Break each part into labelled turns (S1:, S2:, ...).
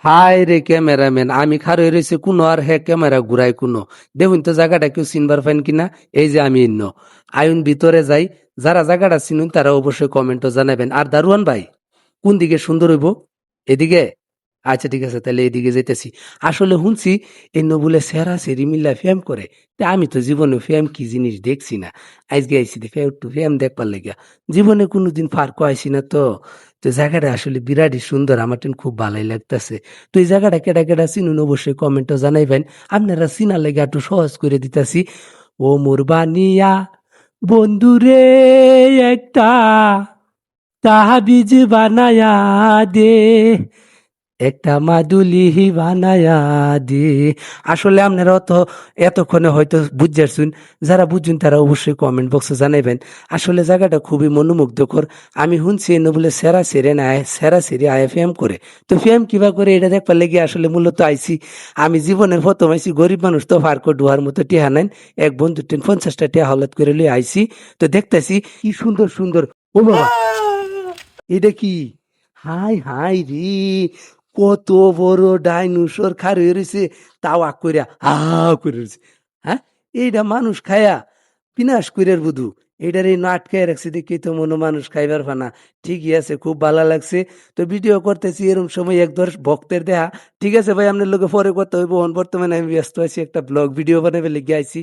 S1: High রে cameraman, আমি খারো রয়েছে কোনো আর হে ক্যামেরা ঘুরাই কোনো দেখুন তো জায়গাটা কেউ চিনবার পাইন কিনা। এই যে আমি ইন্ন আইন ভিতরে যাই, যারা জায়গাটা চিনুন তারা অবশ্যই কমেন্টও জানাবেন। আর দারুয়ান ভাই, কোন দিকে সুন্দর হইব? এদিকে? আচ্ছা ঠিক আছে, তাহলে এদিকে যেতেছি। আসলে শুনছি এই নবুলে সেরা সেরি মিল্লা ফেম করে। তা আমি তো জীবনে ফেম কি জিনিস দেখছি না। আজকে আইসি একটু ফেম দেখবার লেগে। জীবনে কোনোদিন পার আইসি না তো। তো জায়গাটা আসলে বিরাটই সুন্দর, আমার টেন খুব ভালোই লাগতেছে। তো এই জায়গাটা কেডা কেডা চিনুন অবশ্যই কমেন্টও জানাইবেন। আপনারা চিনা লেগে একটু সহজ করে দিতেছি। ও মোর বানিয়া বন্ধুরে একটা তাহাবিজ বানায়া দে, একটা মাদুলি বানায়া দে। আসলে আপনারা এতক্ষণে হয়তো বুঝছেন, যারা বুঝছেন তারা অবশ্যই কমেন্ট বক্সে জানাবেন। আসলে জায়গাটা খুবই মনোমুগ্ধকর। আমি শুনছি এনে বলে সেরা সেরে না সেরা সেরে আইএফএম করে। তো ফেম কিবা করে এটা দেখবার লেগে আসলে মূলত আইসি। আমি জীবনের প্রথম আইসি, গরিব মানুষ তো ফার্কো ডুয়ার মতো টিহা নেন। এক বন্ধু 50টা টিহা হলত করে লই আইসি। তো দেখতেছি কি সুন্দর সুন্দর। ও বাবা, এটা কি? হাই হাই রে, কত বড় ডাইনোসর খারে রয়েছে, তাও আগ কইরা হা করে রয়েছে। হ্যাঁ, এইটা মানুষ খায়া বিনাশ কইরার বুধু। এটার এই আটকায় রাখছে দেখি তো মনে মানুষ খাইবার ফানা। ঠিকই আছে, খুব ভালো লাগছে। তো ভিডিও করতেছি এরকম সময় একদর ভক্তের দেহা। ঠিক আছে ভাই, আপনার লোকে পরে করতে হইব। বর্তমানে আমি ব্যস্ত আছি, একটা ব্লগ ভিডিও বানাবে লেগে আইছি।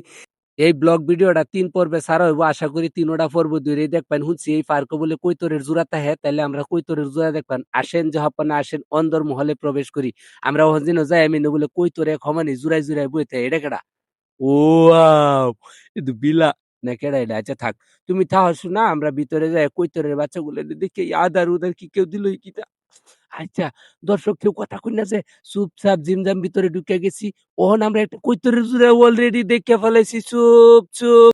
S1: এই ব্লগ ভিডিওটা ৩ পর্বে ছাড়া হইব। আশা করি ৩টা পর্ব ধরে দেখবেন। শুনছি এই পার্ক বলে কৈতরের জোড়াতে হ্যাঁ, তাইলে আমরা কৈতরের জোড়া দেখবেন। আসেন জাহাপানা, আসেন অন্দর মহলে প্রবেশ করি। আমরা ওখানে যাই, আমি বলে কৈতরে ক্ষমানি জুড়াই জুড়াই বইতে এটা কেডা? ও ওয়াও! কিন্তু বিলা না কেডা এটা? আচ্ছা থাক। তুমি থাকো শোনা, আমরা ভিতরে যাই কৈতরের বাচ্চাগুলো দেখি আদার উদার কি কেউ দিল কিটা। আচ্ছা, দর্শক কেউ কথা কই না যে চুপচাপ জিমজাম ভিতরে ঢুকে গেছি। ওহন আমরা একটা কৈতরের জোড়া অলরেডি দেখে ফেলাইছি। চুপ চুপ।